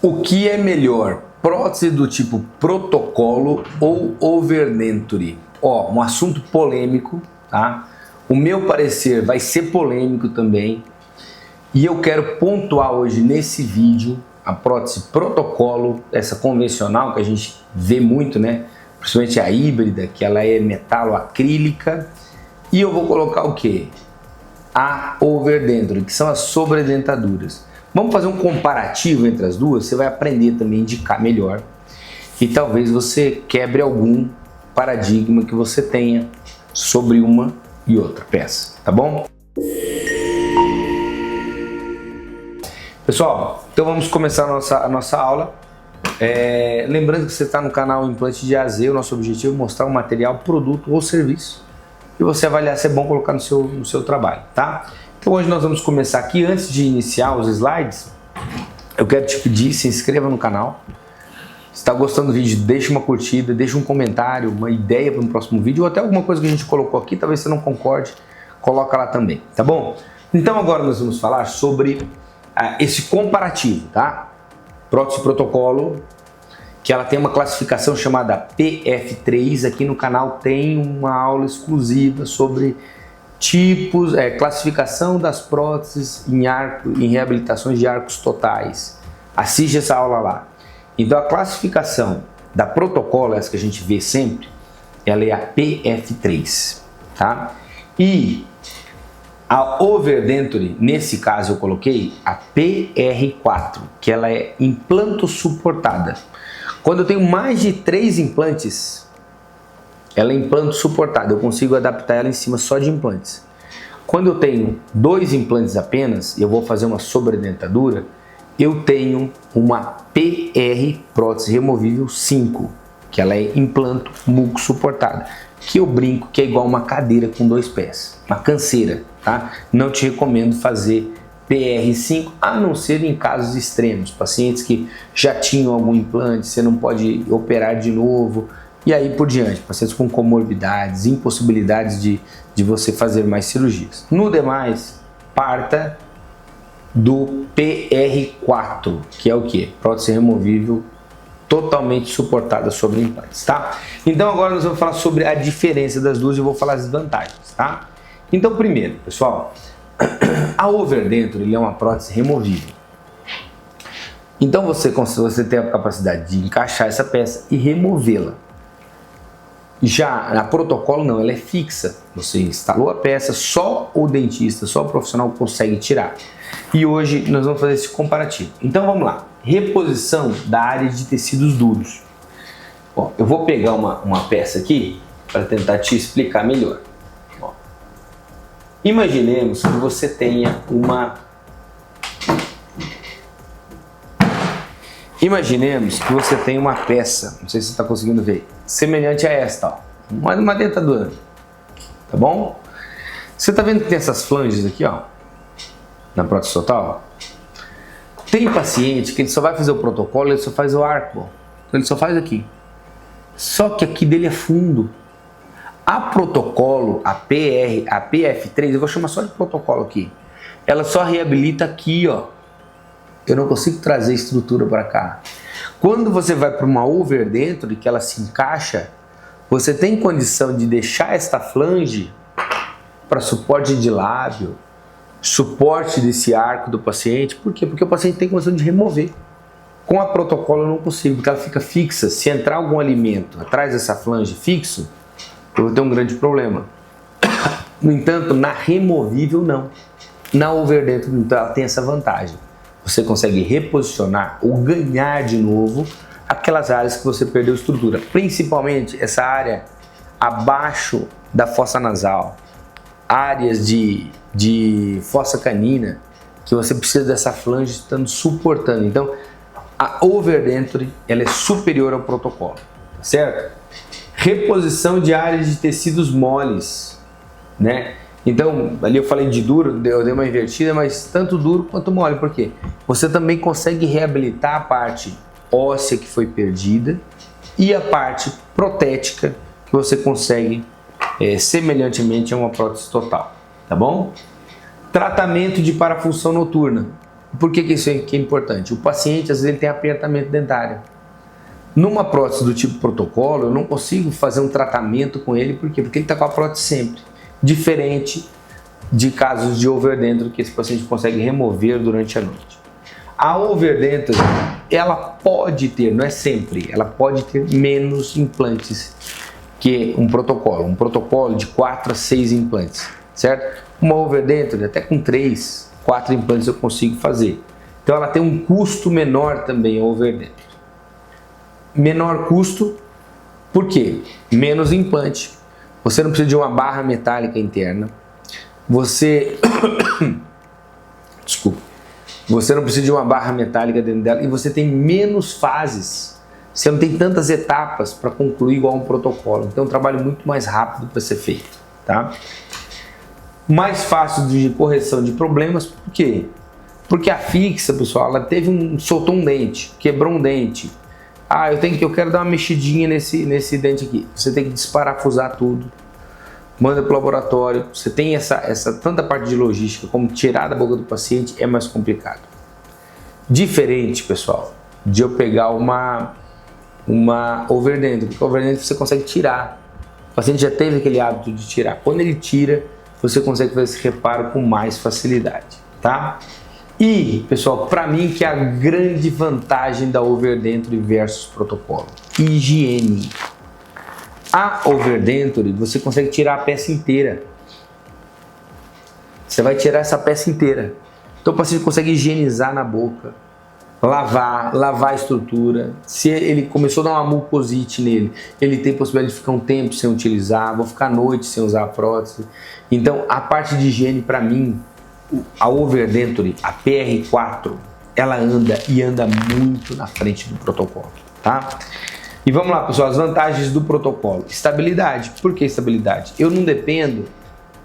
O que é melhor, prótese do tipo protocolo ou overdenture? Ó, um assunto polêmico, tá? O meu parecer vai ser polêmico também. E eu quero pontuar hoje nesse vídeo a prótese protocolo, essa convencional que a gente vê muito, né? Principalmente a híbrida, que ela é metaloacrílica. E eu vou colocar o quê? A overdenture, que são as sobredentaduras. Vamos fazer um comparativo entre as duas, você vai aprender também a indicar melhor. E talvez você quebre algum paradigma que você tenha sobre uma e outra peça, tá bom? Pessoal, então vamos começar a nossa aula. Lembrando que você está no canal Implante de AZ, o nosso objetivo é mostrar um material, produto ou serviço e você avaliar se é bom colocar no seu trabalho, tá? Então hoje nós vamos começar aqui. Antes de iniciar os slides, eu quero te pedir, se inscreva no canal. Se está gostando do vídeo, deixa uma curtida, deixa um comentário, uma ideia para um próximo vídeo, ou até alguma coisa que a gente colocou aqui, talvez você não concorde, coloca lá também, tá bom? Então agora nós vamos falar sobre esse comparativo, tá? Prótese protocolo, que ela tem uma classificação chamada PF3, aqui no canal tem uma aula exclusiva sobre tipos, classificação das próteses em reabilitações de arcos totais. Assiste essa aula lá. Então a classificação da protocolo, essa que a gente vê sempre, ela é a PF3, tá? E a overdenture, nesse caso eu coloquei a PR4, que ela é implanto suportada. Quando eu tenho mais de 3 implantes, ela é implanto suportada, eu consigo adaptar ela em cima só de implantes. Quando eu tenho 2 implantes apenas, e eu vou fazer uma sobredentadura, eu tenho uma PR, prótese removível 5, que ela é implanto muco suportada, que eu brinco que é igual uma cadeira com 2 pés, uma canseira, tá? Não te recomendo fazer PR5, a não ser em casos extremos, pacientes que já tinham algum implante, você não pode operar de novo, e aí por diante, pacientes com comorbidades, impossibilidades de você fazer mais cirurgias. No demais, parta do PR4, que é o que? Prótese removível totalmente suportada sobre implantes, tá? Então agora nós vamos falar sobre a diferença das duas e eu vou falar as vantagens, tá? Então primeiro, pessoal, a overdenture é uma prótese removível. Então você tem a capacidade de encaixar essa peça e removê-la. Já a protocolo não, ela é fixa. Você instalou a peça, só o dentista, só o profissional consegue tirar. E hoje nós vamos fazer esse comparativo. Então vamos lá. Reposição da área de tecidos duros. Bom, eu vou pegar uma peça aqui para tentar te explicar melhor. Bom, imaginemos que você tenha uma peça, não sei se você está conseguindo ver, semelhante a esta, ó, uma dentadura, tá bom? Você está vendo que tem essas flanges aqui, ó, na prótese total? Tem paciente que ele só vai fazer o protocolo, ele só faz o arco, ele só faz aqui. Só que aqui dele é fundo. A protocolo, a PF3, eu vou chamar só de protocolo aqui, ela só reabilita aqui, ó. Eu não consigo trazer estrutura para cá. Quando você vai para uma overdenture, que ela se encaixa, você tem condição de deixar esta flange para suporte de lábio, suporte desse arco do paciente. Por quê? Porque o paciente tem condição de remover. Com a protocolo eu não consigo, porque ela fica fixa. Se entrar algum alimento atrás dessa flange fixo, eu vou ter um grande problema. No entanto, na removível não. Na overdenture, então, ela tem essa vantagem. Você consegue reposicionar ou ganhar de novo aquelas áreas que você perdeu estrutura. Principalmente essa área abaixo da fossa nasal, áreas de fossa canina, que você precisa dessa flange estando suportando. Então, a overdenture ela é superior ao protocolo, tá certo? Reposição de áreas de tecidos moles, né? Então, ali eu falei de duro, eu dei uma invertida, mas tanto duro quanto mole. Por quê? Você também consegue reabilitar a parte óssea que foi perdida e a parte protética que você consegue semelhantemente a uma prótese total, tá bom? Tratamento de parafunção noturna. Por que isso aqui é importante? O paciente, às vezes, ele tem apertamento dentário. Numa prótese do tipo protocolo, eu não consigo fazer um tratamento com ele, por quê? Porque ele está com a prótese sempre. Diferente de casos de overdenture que esse paciente consegue remover durante a noite. A overdenture, ela pode ter, não é sempre, ela pode ter menos implantes que um protocolo. Um protocolo de 4 a 6 implantes, certo? Uma overdenture, até com 3, 4 implantes eu consigo fazer. Então ela tem um custo menor também, a overdenture. Menor custo, por quê? Menos implante. Você não precisa de uma barra metálica interna. Desculpa. Você não precisa de uma barra metálica dentro dela e você tem menos fases. Você não tem tantas etapas para concluir igual um protocolo. Então é um trabalho muito mais rápido para ser feito, tá? Mais fácil de correção de problemas, por quê? Porque a fixa, pessoal, ela soltou um dente, quebrou um dente. Eu quero dar uma mexidinha nesse dente aqui. Você tem que desparafusar tudo, manda para o laboratório. Você tem tanta parte de logística como tirar da boca do paciente é mais complicado. Diferente, pessoal, de eu pegar uma overdenture, porque a overdenture você consegue tirar. O paciente já teve aquele hábito de tirar. Quando ele tira, você consegue fazer esse reparo com mais facilidade, tá? E, pessoal, para mim que é a grande vantagem da overdenture versus protocolo, higiene. A overdenture, você consegue tirar a peça inteira. Você vai tirar essa peça inteira. Então o paciente consegue higienizar na boca, lavar a estrutura. Se ele começou a dar uma mucosite nele, ele tem possibilidade de ficar um tempo sem utilizar, vou ficar a noite sem usar a prótese. Então a parte de higiene, para mim, a overdenture, a PR4, ela anda muito na frente do protocolo, tá? E vamos lá, pessoal, as vantagens do protocolo. Estabilidade. Por que estabilidade? Eu não dependo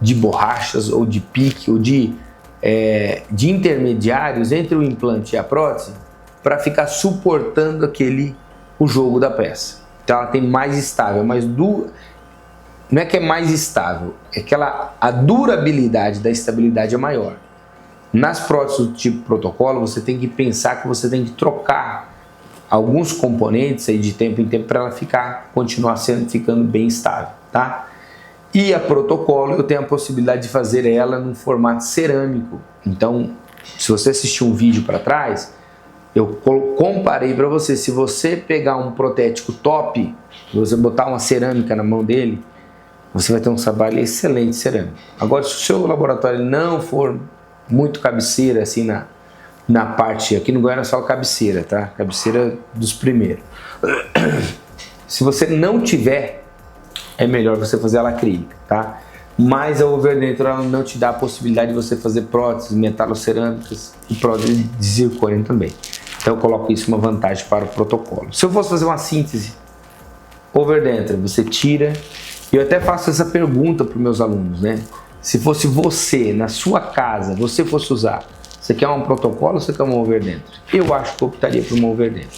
de borrachas ou de pique ou de intermediários entre o implante e a prótese para ficar suportando o jogo da peça. Então ela tem mais estável, não é que é mais estável, é que a durabilidade da estabilidade é maior. Nas próteses do tipo protocolo, você tem que pensar que você tem que trocar alguns componentes aí de tempo em tempo para ela continuar ficando bem estável, tá? E a protocolo, eu tenho a possibilidade de fazer ela num formato cerâmico. Então, se você assistir um vídeo para trás, eu comparei para você. Se você pegar um protético top, você botar uma cerâmica na mão dele, você vai ter um trabalho excelente cerâmico. Agora, se o seu laboratório não for muito cabeceira, assim, na parte, aqui no Goiânia só cabeceira, tá? Cabeceira dos primeiros. Se você não tiver, é melhor você fazer ela acrílica, tá? Mas a overdenture ela não te dá a possibilidade de você fazer próteses metalocerâmicas e próteses de zircônio também. Então eu coloco isso uma vantagem para o protocolo. Se eu fosse fazer uma síntese, overdenture, você tira. Eu até faço essa pergunta para os meus alunos, né? Se fosse você, na sua casa, você fosse usar, você quer um protocolo ou você quer uma overdenture? Eu acho que eu optaria por uma overdenture,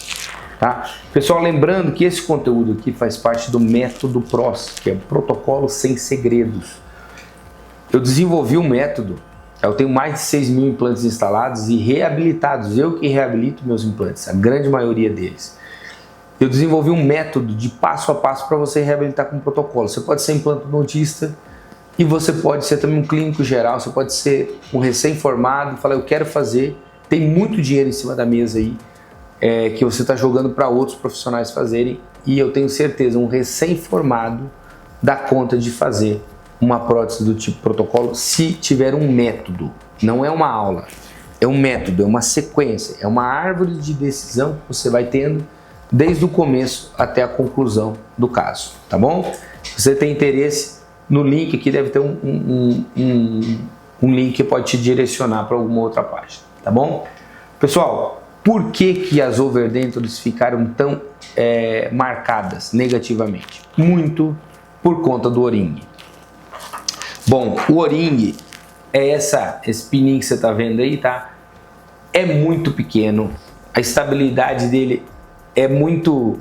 tá? Pessoal, lembrando que esse conteúdo aqui faz parte do método PROS, que é o protocolo sem segredos. Eu desenvolvi um método, eu tenho mais de 6 mil implantes instalados e reabilitados. Eu que reabilito meus implantes, a grande maioria deles. Eu desenvolvi um método de passo a passo para você reabilitar com protocolo. Você pode ser implantodontista e você pode ser também um clínico geral, você pode ser um recém-formado e falar, eu quero fazer, tem muito dinheiro em cima da mesa aí, que você está jogando para outros profissionais fazerem, e eu tenho certeza, um recém-formado dá conta de fazer uma prótese do tipo protocolo se tiver um método. Não é uma aula, é um método, é uma sequência, é uma árvore de decisão que você vai tendo desde o começo até a conclusão do caso, tá bom? Se você tem interesse, no link aqui deve ter um link que pode te direcionar para alguma outra página, tá bom? Pessoal, por que as overdentures ficaram tão marcadas negativamente? Muito por conta do O-ring. Bom, o O-ring é esse pininho que você está vendo aí, tá? É muito pequeno, a estabilidade dele é muito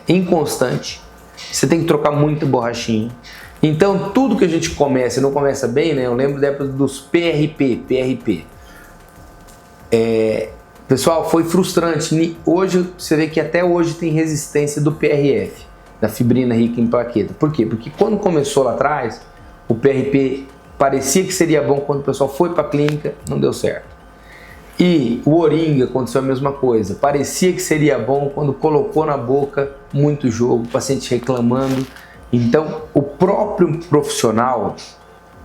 inconstante, você tem que trocar muita borrachinha. Então tudo que a gente começa e não começa bem, né? Eu lembro da época dos PRP. Pessoal, foi frustrante. Hoje, você vê que até hoje tem resistência do PRF, da fibrina rica em plaqueta. Por quê? Porque quando começou lá atrás, o PRP parecia que seria bom quando o pessoal foi para a clínica, não deu certo. E o Oring aconteceu a mesma coisa. Parecia que seria bom quando colocou na boca, muito jogo, o paciente reclamando. Então, o próprio profissional,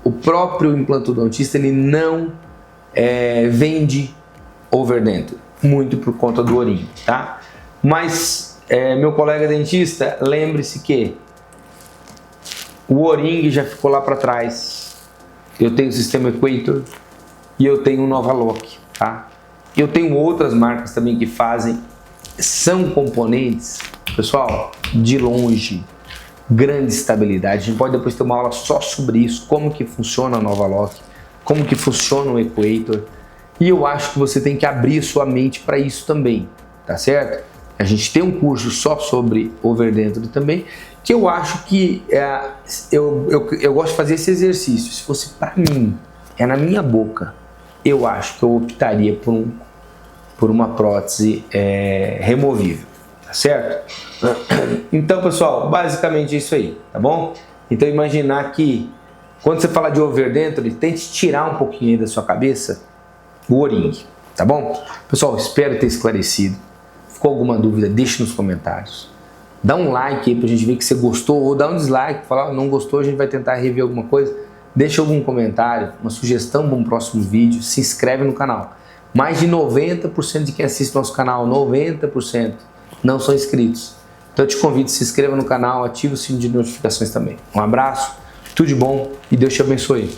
o próprio implantodontista, ele não vende overdentro, muito por conta do Oring, tá? Mas, meu colega dentista, lembre-se que o Oring já ficou lá para trás. Eu tenho o sistema Equator e eu tenho o Novaloc, tá? Eu tenho outras marcas também que fazem, são componentes, pessoal, de longe, grande estabilidade. A gente pode depois ter uma aula só sobre isso, como que funciona a Novaloc, como que funciona o Equator. E eu acho que você tem que abrir sua mente para isso também, tá certo? A gente tem um curso só sobre overdentro também, que eu acho que eu gosto de fazer esse exercício. Se fosse para mim, na minha boca, eu acho que eu optaria por uma prótese removível, tá certo? Então, pessoal, basicamente é isso aí, tá bom? Então, imaginar que quando você fala de overdentro, tente tirar um pouquinho aí da sua cabeça o Oring, tá bom? Pessoal, espero ter esclarecido. Ficou alguma dúvida, deixe nos comentários. Dá um like aí pra gente ver que você gostou, ou dá um dislike, falar não gostou, a gente vai tentar rever alguma coisa. Deixa algum comentário, uma sugestão para um próximo vídeo, se inscreve no canal. Mais de 90% de quem assiste nosso canal, 90%, não são inscritos. Então eu te convido, se inscreva no canal, ative o sininho de notificações também. Um abraço, tudo de bom e Deus te abençoe.